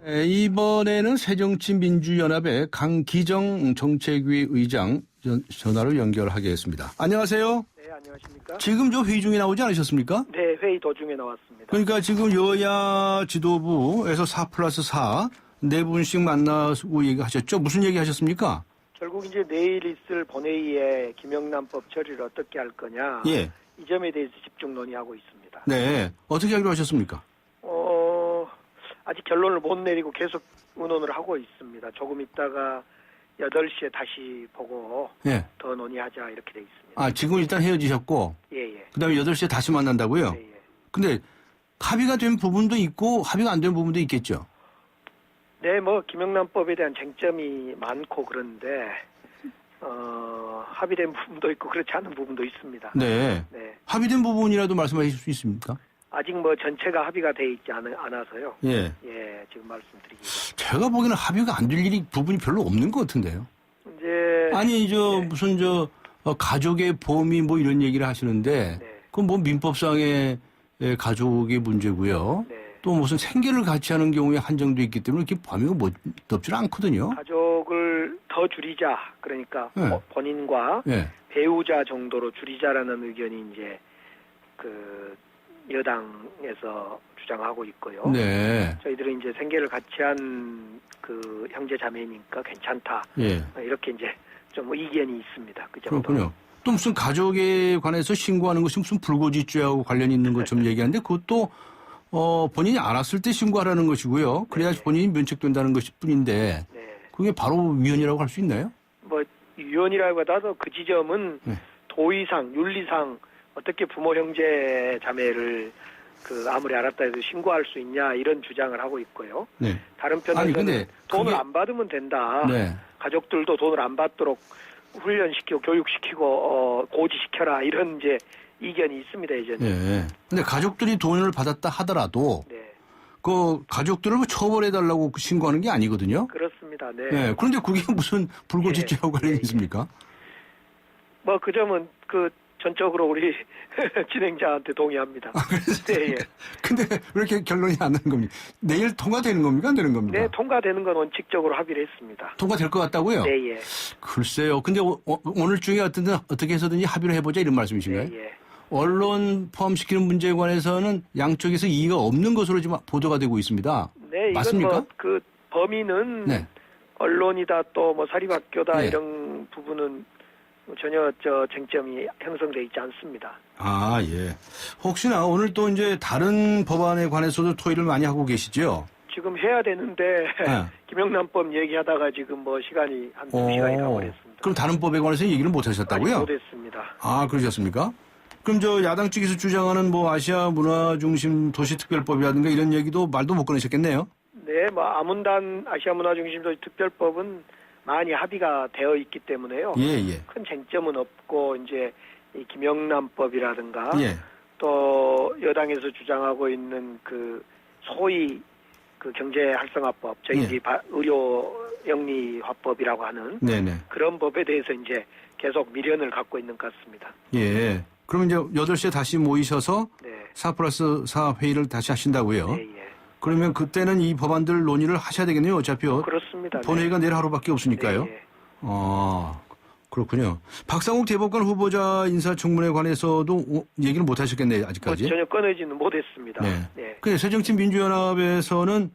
[SPEAKER 2] 이번에는 새정치민주연합의 강기정 정책위 의장 전화로 연결하겠습니다. 안녕하세요.
[SPEAKER 8] 네, 안녕하십니까?
[SPEAKER 2] 지금 회의 중에 나오지 않으셨습니까?
[SPEAKER 8] 네, 회의 도중에 나왔습니다.
[SPEAKER 2] 그러니까 지금 여야 지도부에서 4+4 네 분씩 만나고 얘기하셨죠? 무슨 얘기 하셨습니까?
[SPEAKER 8] 결국 이제 내일 있을 본회의에 김영란법 처리를 어떻게 할 거냐.
[SPEAKER 2] 예.
[SPEAKER 8] 이 점에 대해서 집중 논의하고 있습니다.
[SPEAKER 2] 네. 어떻게 하기로 하셨습니까?
[SPEAKER 8] 아직 결론을 못 내리고 계속 의논을 하고 있습니다. 조금 있다가 8시에 다시 보고
[SPEAKER 2] 예.
[SPEAKER 8] 더 논의하자 이렇게 돼 있습니다.
[SPEAKER 2] 아, 지금 일단 헤어지셨고
[SPEAKER 8] 예.
[SPEAKER 2] 그다음에 8시에 다시 만난다고요?
[SPEAKER 8] 예.
[SPEAKER 2] 근데 합의가 된 부분도 있고 합의가 안 된 부분도 있겠죠?
[SPEAKER 8] 네, 김영란법에 대한 쟁점이 많고 그런데 합의된 부분도 있고 그렇지 않은 부분도 있습니다.
[SPEAKER 2] 네.
[SPEAKER 8] 네.
[SPEAKER 2] 합의된 부분이라도 말씀하실 수 있습니까?
[SPEAKER 8] 아직 전체가 합의가 돼 있지 않아서요.
[SPEAKER 2] 예.
[SPEAKER 8] 지금 말씀드리기가.
[SPEAKER 2] 제가 보기에는 합의가 안 될 부분이 별로 없는 것 같은데요.
[SPEAKER 8] 이제
[SPEAKER 2] 아니, 무슨 가족의 범위 이런 얘기를 하시는데
[SPEAKER 8] 네.
[SPEAKER 2] 그건 뭐 민법상의 가족의 문제고요.
[SPEAKER 8] 네.
[SPEAKER 2] 또 무슨 생계를 같이 하는 경우에 한정돼 있기 때문에 이렇게 범위가 넓지 않거든요.
[SPEAKER 8] 가족을 더 줄이자. 그러니까
[SPEAKER 2] 네.
[SPEAKER 8] 본인과
[SPEAKER 2] 예.
[SPEAKER 8] 배우자 정도로 줄이자라는 의견이 이제 그 여당에서 주장하고 있고요.
[SPEAKER 2] 네.
[SPEAKER 8] 저희들은 이제 생계를 같이 한 그 형제 자매니까 괜찮다.
[SPEAKER 2] 예.
[SPEAKER 8] 이렇게 이제 좀 의견이 있습니다. 그 정도.
[SPEAKER 2] 그렇군요. 또 무슨 가족에 관해서 신고하는 것이 무슨 불고지죄하고 관련이 있는 것처럼 얘기하는데 그것도 본인이 알았을 때 신고하라는 것이고요. 그래야 본인이 면책된다는 것일 뿐인데
[SPEAKER 8] 네.
[SPEAKER 2] 그게 바로 위헌이라고 할 수 있나요?
[SPEAKER 8] 뭐 유언이라기보다도 그 지점은
[SPEAKER 2] 네.
[SPEAKER 8] 도의상, 윤리상 어떻게 부모 형제 자매를 그 아무리 알았다 해도 신고할 수 있냐 이런 주장을 하고 있고요.
[SPEAKER 2] 네.
[SPEAKER 8] 다른
[SPEAKER 2] 아니,
[SPEAKER 8] 편에서는
[SPEAKER 2] 근데
[SPEAKER 8] 돈을
[SPEAKER 2] 그게-
[SPEAKER 8] 안 받으면 된다.
[SPEAKER 2] 네.
[SPEAKER 8] 가족들도 돈을 안 받도록 훈련시키고 교육시키고 고지시켜라 이런 이제 이견이 있습니다 예전에.
[SPEAKER 2] 네. 근데 가족들이 돈을 받았다 하더라도
[SPEAKER 8] 네,
[SPEAKER 2] 그 가족들을 뭐 처벌해달라고 신고하는 게 아니거든요.
[SPEAKER 8] 그렇습니다. 네.
[SPEAKER 2] 네. 그런데 그게 무슨 불고지죄하고 관련이
[SPEAKER 8] 예, 예.
[SPEAKER 2] 있습니까?
[SPEAKER 8] 뭐 그 점은 그 전적으로 우리 진행자한테 동의합니다. 네, 예.
[SPEAKER 2] 근데 왜 이렇게 결론이 안 나는 겁니까? 내일 통과되는 겁니까? 안 되는 겁니까?
[SPEAKER 8] 네, 통과되는 건 원칙적으로 합의를 했습니다.
[SPEAKER 2] 통과될 것 같다고요?
[SPEAKER 8] 네, 예.
[SPEAKER 2] 글쎄요. 근데 오늘 중에 어떻게 해서든지 합의를 해보자 이런 말씀이신가요?
[SPEAKER 8] 예, 예.
[SPEAKER 2] 언론 포함시키는 문제에 관해서는 양쪽에서 이의가 없는 것으로 지금 보도가 되고 있습니다.
[SPEAKER 8] 네, 이건
[SPEAKER 2] 맞습니까?
[SPEAKER 8] 뭐 그 범인은
[SPEAKER 2] 네.
[SPEAKER 8] 언론이다 또 뭐 사립학교다
[SPEAKER 2] 네.
[SPEAKER 8] 이런 부분은 전혀 저 쟁점이 형성돼 있지 않습니다.
[SPEAKER 2] 아, 예. 혹시나 오늘 또 이제 다른 법안에 관해서도 토의를 많이 하고 계시죠?
[SPEAKER 8] 지금 해야 되는데
[SPEAKER 2] 네.
[SPEAKER 8] 김영란법 얘기하다가 지금 뭐 시간이 한 2시간이 가버렸습니다.
[SPEAKER 2] 그럼 다른 법에 관해서 얘기를 못 하셨다고요?
[SPEAKER 8] 못했습니다.
[SPEAKER 2] 아, 그러셨습니까? 그럼 저 야당 쪽에서 주장하는 뭐 아시아 문화 중심 도시특별법이라든가 이런 얘기도 말도 못 꺼내셨겠네요?
[SPEAKER 8] 네, 뭐 아문단 아시아 문화중심도시 특별법은 많이 합의가 되어 있기 때문에요.
[SPEAKER 2] 예, 예.
[SPEAKER 8] 큰 쟁점은 없고 이제 이 김영란법이라든가
[SPEAKER 2] 예.
[SPEAKER 8] 또 여당에서 주장하고 있는 그 소위 그 경제활성화법, 저희들이 의료 영리화법이라고 하는
[SPEAKER 2] 네네.
[SPEAKER 8] 그런 법에 대해서 이제 계속 미련을 갖고 있는 것 같습니다.
[SPEAKER 2] 예. 그럼 이제 8시에 다시 모이셔서
[SPEAKER 8] 네,
[SPEAKER 2] 4+4 회의를 다시 하신다고요?
[SPEAKER 8] 예, 예.
[SPEAKER 2] 그러면 그때는 이 법안들 논의를 하셔야 되겠네요. 어차피요.
[SPEAKER 8] 그렇습니다.
[SPEAKER 2] 본회의가 내일 하루밖에 없으니까요.
[SPEAKER 8] 네, 예.
[SPEAKER 2] 아, 그렇군요. 박상욱 대법관 후보자 인사청문회에 관해서도 얘기를 못 하셨겠네요.
[SPEAKER 8] 뭐
[SPEAKER 2] 아직까지.
[SPEAKER 8] 전혀 꺼내지는 못했습니다.
[SPEAKER 2] 네.
[SPEAKER 8] 네.
[SPEAKER 2] 근데 새정치민주연합에서는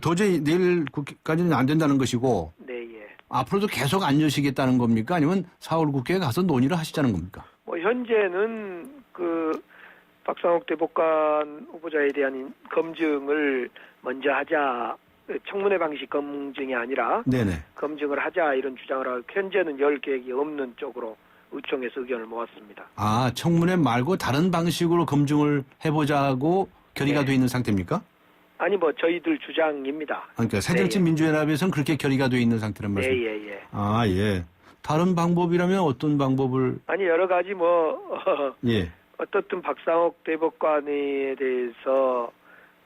[SPEAKER 2] 도저히 내일까지는 안 된다는 것이고
[SPEAKER 8] 네, 예.
[SPEAKER 2] 앞으로도 계속 안 여시겠다는 겁니까? 아니면 4월 국회에 가서 논의를 하시자는 겁니까?
[SPEAKER 8] 뭐 현재는 그 박상욱 대법관 후보자에 대한 검증을 먼저 하자. 청문회 방식 검증이 아니라
[SPEAKER 2] 네네.
[SPEAKER 8] 검증을 하자 이런 주장을 하고 현재는 열 계획이 없는 쪽으로 의총에서 의견을 모았습니다.
[SPEAKER 2] 아, 청문회 말고 다른 방식으로 검증을 해보자고 결의가
[SPEAKER 8] 네.
[SPEAKER 2] 돼 있는 상태입니까?
[SPEAKER 8] 아니 뭐 저희들 주장입니다.
[SPEAKER 2] 그러니까 새정치민주연합에서는 그렇게 결의가 돼 있는 상태란 말씀.
[SPEAKER 8] 예, 예, 예.
[SPEAKER 2] 아, 예. 다른 방법이라면 어떤 방법을?
[SPEAKER 8] 아니 여러 가지 뭐
[SPEAKER 2] 예.
[SPEAKER 8] 어떻든 박상욱 대법관에 대해서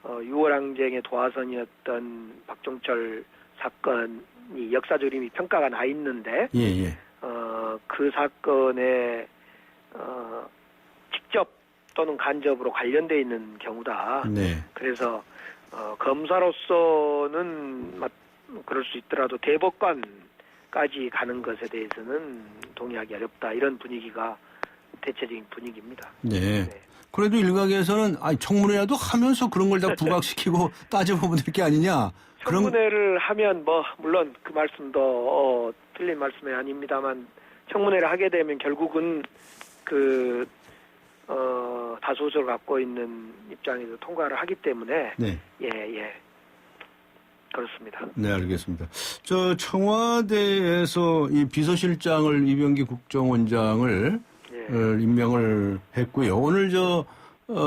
[SPEAKER 8] 6월 항쟁의 도화선이었던 박종철 사건이 역사적 의미 평가가 나 있는데
[SPEAKER 2] 예, 예.
[SPEAKER 8] 그 사건에 직접 또는 간접으로 관련돼 있는 경우다.
[SPEAKER 2] 네.
[SPEAKER 8] 그래서 검사로서는 그럴 수 있더라도 대법관까지 가는 것에 대해서는 동의하기 어렵다. 이런 분위기가 대체적인 분위기입니다.
[SPEAKER 2] 네. 그래도 일각에서는 청문회라도 하면서 그런 걸 다 부각시키고 따져보면 될 게 아니냐.
[SPEAKER 8] 청문회를 하면 뭐 물론 그 말씀도 틀린 말씀이 아닙니다만 청문회를 하게 되면 결국은 그 다수를 갖고 있는 입장에서 통과를 하기 때문에
[SPEAKER 2] 네.
[SPEAKER 8] 예 그렇습니다.
[SPEAKER 2] 네, 알겠습니다. 저 청와대에서 이 비서실장을 이병기 국정원장을 임명을 했고요. 오늘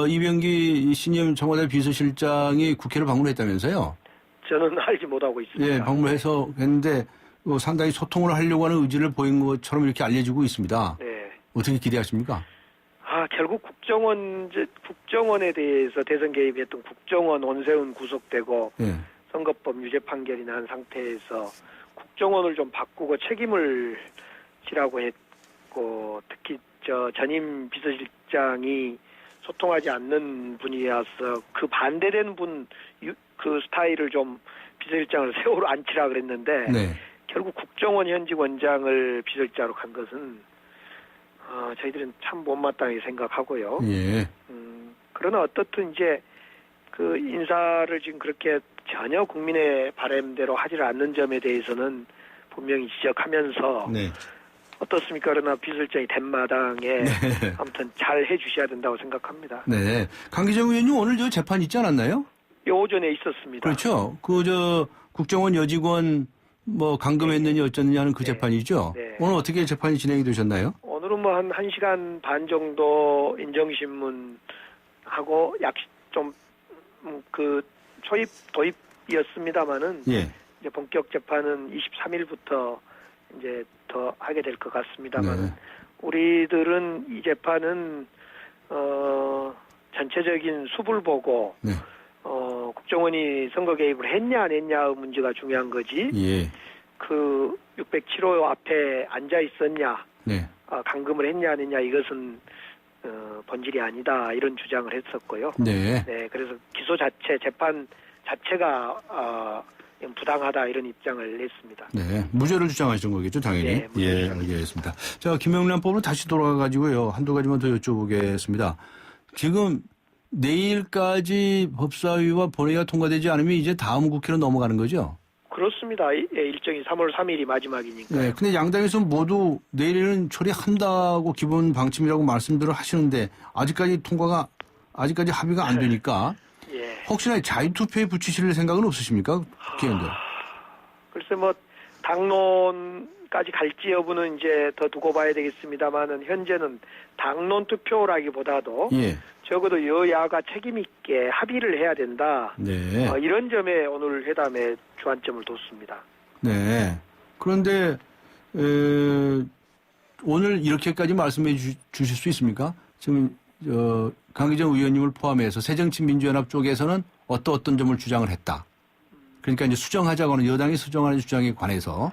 [SPEAKER 2] 이병기 신임 청와대 비서실장이 국회를 방문했다면서요?
[SPEAKER 8] 저는 알지 못하고 있습니다.
[SPEAKER 2] 예, 방문해서 했는데 상당히 소통을 하려고 하는 의지를 보인 것처럼 이렇게 알려지고 있습니다.
[SPEAKER 8] 네.
[SPEAKER 2] 어떻게 기대하십니까?
[SPEAKER 8] 결국 국정원에 대해서 대선 개입했던 국정원 원세훈 구속되고
[SPEAKER 2] 예.
[SPEAKER 8] 선거법 유죄 판결이 난 상태에서 국정원을 좀 바꾸고 책임을 지라고 했고 특히 전임 비서실장이 소통하지 않는 분이어서 그 반대되는 그 스타일을 좀 비서실장을 세월호 앉히라 그랬는데
[SPEAKER 2] 네.
[SPEAKER 8] 결국 국정원 현직 원장을 비서실장으로 간 것은 저희들은 참 못마땅하게 생각하고요.
[SPEAKER 2] 예.
[SPEAKER 8] 그러나 어떻든 이제 그 인사를 지금 그렇게 전혀 국민의 바람대로 하지를 않는 점에 대해서는 분명히 지적하면서
[SPEAKER 2] 네.
[SPEAKER 8] 어떻습니까? 그러나 비서실장이 된 마당에
[SPEAKER 2] 네.
[SPEAKER 8] 아무튼 잘 해주셔야 된다고 생각합니다.
[SPEAKER 2] 네. 강기정 의원님 오늘 저 재판 있지 않았나요?
[SPEAKER 8] 요 오전에 있었습니다.
[SPEAKER 2] 그렇죠. 국정원 여직원 감금했느냐 어쩌느냐는 그
[SPEAKER 8] 네.
[SPEAKER 2] 재판이죠.
[SPEAKER 8] 네.
[SPEAKER 2] 오늘 어떻게 재판이 진행이 되셨나요?
[SPEAKER 8] 오늘은 뭐 한 1시간 반 정도 인정신문하고 도입이었습니다만은
[SPEAKER 2] 예.
[SPEAKER 8] 이제 본격 재판은 23일부터 이제 더 하게 될 것 같습니다만
[SPEAKER 2] 네.
[SPEAKER 8] 우리들은 이 재판은 전체적인 수불 보고
[SPEAKER 2] 네.
[SPEAKER 8] 국정원이 선거 개입을 했냐 안 했냐의 문제가 중요한 거지.
[SPEAKER 2] 예.
[SPEAKER 8] 그 607호 앞에 앉아 있었냐,
[SPEAKER 2] 네.
[SPEAKER 8] 감금을 했냐 안 했냐 이것은 본질이 아니다 이런 주장을 했었고요.
[SPEAKER 2] 네.
[SPEAKER 8] 네, 그래서 기소 자체 재판 자체가 부당하다 이런 입장을 냈습니다.
[SPEAKER 2] 네. 무죄를 주장하신 거겠죠, 당연히.
[SPEAKER 8] 네, 무죄
[SPEAKER 2] 예,
[SPEAKER 8] 주장이죠.
[SPEAKER 2] 알겠습니다. 자, 김영란법으로 다시 돌아가가지고요. 한두 가지만 더 여쭤보겠습니다. 지금 내일까지 법사위와 본회의가 통과되지 않으면 이제 다음 국회로 넘어가는 거죠?
[SPEAKER 8] 그렇습니다. 일정이 3월 3일이 마지막이니까.
[SPEAKER 2] 네. 근데 양당에서 모두 내일은 처리한다고 기본 방침이라고 말씀들을 하시는데 아직까지 합의가 안 되니까
[SPEAKER 8] 예.
[SPEAKER 2] 혹시나 자유투표에 붙이실 생각은 없으십니까? 국회의원들.
[SPEAKER 8] 글쎄 뭐 당론까지 갈지 여부는 이제 더 두고 봐야 되겠습니다만은 현재는 당론 투표라기보다도
[SPEAKER 2] 예.
[SPEAKER 8] 적어도 여야가 책임 있게 합의를 해야 된다.
[SPEAKER 2] 네.
[SPEAKER 8] 이런 점에 오늘 회담에 주안점을 뒀습니다.
[SPEAKER 2] 네. 그런데 오늘 이렇게까지 말씀해 주실 수 있습니까? 지금 강기정 의원님을 포함해서 새정치민주연합 쪽에서는 어떤 점을 주장을 했다. 그러니까 이제 수정하자고는 여당이 수정하는 주장에 관해서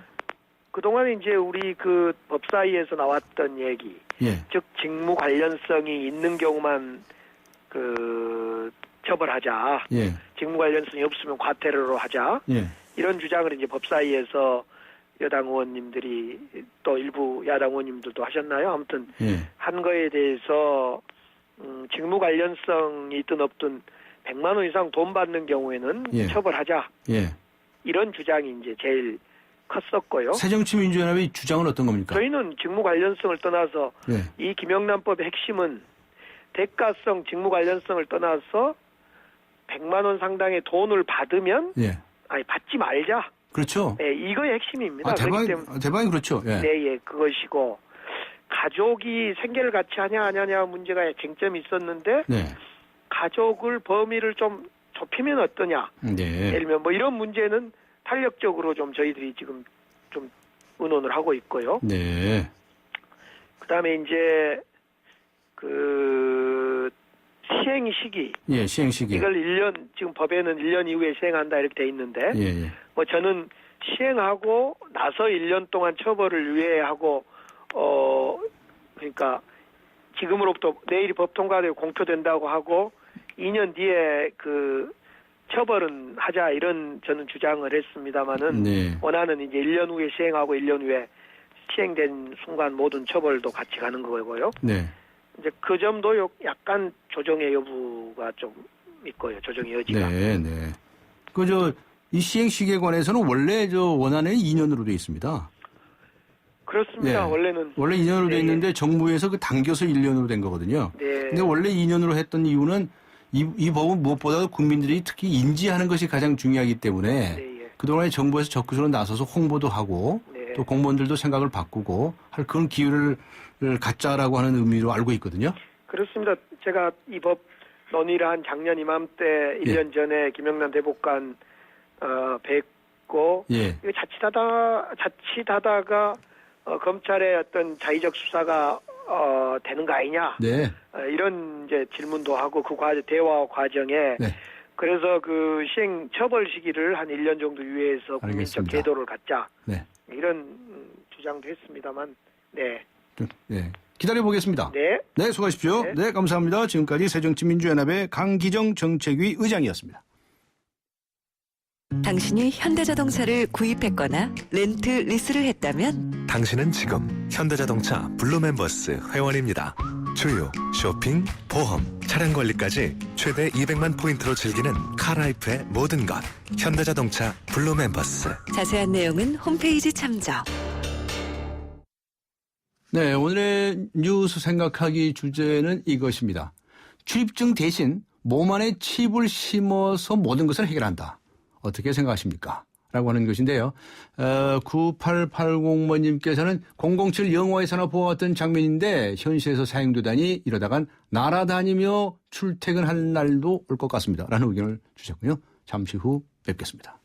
[SPEAKER 8] 그동안 이제 우리 그 법사위에서 나왔던 얘기,
[SPEAKER 2] 예.
[SPEAKER 8] 즉 직무 관련성이 있는 경우만 처벌하자.
[SPEAKER 2] 예.
[SPEAKER 8] 직무 관련성이 없으면 과태료로 하자.
[SPEAKER 2] 예.
[SPEAKER 8] 이런 주장을 이제 법사위에서 여당 의원님들이 또 일부 야당 의원님들도 하셨나요? 아무튼
[SPEAKER 2] 예.
[SPEAKER 8] 한 거에 대해서 직무 관련성이 있든 없든 100만 원 이상 돈 받는 경우에는
[SPEAKER 2] 예.
[SPEAKER 8] 처벌하자.
[SPEAKER 2] 예.
[SPEAKER 8] 이런 주장이 이제 제일 컸었고요.
[SPEAKER 2] 새정치민주연합의 주장은 어떤 겁니까?
[SPEAKER 8] 저희는 직무 관련성을 떠나서
[SPEAKER 2] 예.
[SPEAKER 8] 이 김영란법의 핵심은 대가성, 직무 관련성을 떠나서 100만 원 상당의 돈을 받으면
[SPEAKER 2] 예.
[SPEAKER 8] 받지 말자.
[SPEAKER 2] 그렇죠.
[SPEAKER 8] 네, 이거의 핵심입니다. 그렇기 때문에
[SPEAKER 2] 대박이 그렇죠. 예.
[SPEAKER 8] 네, 그것이고 가족이 생계를 같이 하냐 안 하냐 문제가 쟁점이 있었는데
[SPEAKER 2] 네.
[SPEAKER 8] 가족을 범위를 좀 좁히면 어떠냐.
[SPEAKER 2] 네.
[SPEAKER 8] 예를 들면 뭐 이런 문제는 탄력적으로 좀 저희들이 지금 좀 의논을 하고 있고요.
[SPEAKER 2] 네.
[SPEAKER 8] 그다음에 이제 그 시행 시기.
[SPEAKER 2] 예, 시행 시기.
[SPEAKER 8] 이걸 1년 지금 법에는 1년 이후에 시행한다 이렇게 돼 있는데
[SPEAKER 2] 예, 예.
[SPEAKER 8] 뭐 저는 시행하고 나서 1년 동안 처벌을 유예하고 그러니까 지금으로부터 내일이 법 통과되고 공표된다고 하고 2년 뒤에 그 처벌은 하자 이런 저는 주장을 했습니다마는
[SPEAKER 2] 네.
[SPEAKER 8] 원하는 이제 1년 후에 시행하고 1년 후에 시행된 순간 모든 처벌도 같이 가는 거고요.
[SPEAKER 2] 네.
[SPEAKER 8] 이제 그 점도 약간 조정의 여부가 좀 있고요. 조정의 여지가.
[SPEAKER 2] 네, 네. 이 시행 시기에 관해서는 원래 원안에 2년으로 돼 있습니다.
[SPEAKER 8] 그렇습니다.
[SPEAKER 2] 예.
[SPEAKER 8] 원래는
[SPEAKER 2] 원래 2년으로 돼
[SPEAKER 8] 네,
[SPEAKER 2] 있는데 정부에서 당겨서 1년으로 된 거거든요.
[SPEAKER 8] 네.
[SPEAKER 2] 근데 원래 2년으로 했던 이유는 이 법은 무엇보다도 국민들이 특히 인지하는 것이 가장 중요하기 때문에
[SPEAKER 8] 네, 예.
[SPEAKER 2] 그동안에 정부에서 적극적으로 나서서 홍보도 하고
[SPEAKER 8] 네.
[SPEAKER 2] 또 공무원들도 생각을 바꾸고 할 그런 기회를 갖자라고 하는 의미로 알고 있거든요.
[SPEAKER 8] 그렇습니다. 제가 이 법 논의를 한 작년 이맘때 1년 전에 김영란 대법관 뵙고
[SPEAKER 2] 예.
[SPEAKER 8] 이거 자칫하다가 검찰의 어떤 자의적 수사가 되는 거 아니냐
[SPEAKER 2] 네.
[SPEAKER 8] 이런 이제 질문도 하고 그 대화 과정에
[SPEAKER 2] 네.
[SPEAKER 8] 그래서 그 시행 처벌 시기를 한 1년 정도 유예해서 국민적
[SPEAKER 2] 알겠습니다.
[SPEAKER 8] 계도를 갖자
[SPEAKER 2] 네.
[SPEAKER 8] 이런 주장도 했습니다만 네.
[SPEAKER 2] 네. 기다려보겠습니다.
[SPEAKER 8] 네.
[SPEAKER 2] 네, 수고하십시오.
[SPEAKER 8] 네.
[SPEAKER 2] 네, 감사합니다. 지금까지 새정치민주연합의 강기정 정책위 의장이었습니다.
[SPEAKER 4] 당신이 현대자동차를 구입했거나 렌트, 리스를 했다면
[SPEAKER 9] 당신은 지금 현대자동차 블루멤버스 회원입니다. 주유, 쇼핑, 보험, 차량 관리까지 최대 200만 포인트로 즐기는 카라이프의 모든 것. 현대자동차 블루멤버스.
[SPEAKER 4] 자세한 내용은 홈페이지 참조.
[SPEAKER 2] 네, 오늘의 뉴스 생각하기 주제는 이것입니다. 출입증 대신 몸 안에 칩을 심어서 모든 것을 해결한다. 어떻게 생각하십니까? 라고 하는 것인데요. 9880번님께서는 007 영화에서나 보았던 장면인데 현실에서 사용되다니 이러다간 날아다니며 출퇴근할 날도 올 것 같습니다. 라는 의견을 주셨고요. 잠시 후 뵙겠습니다.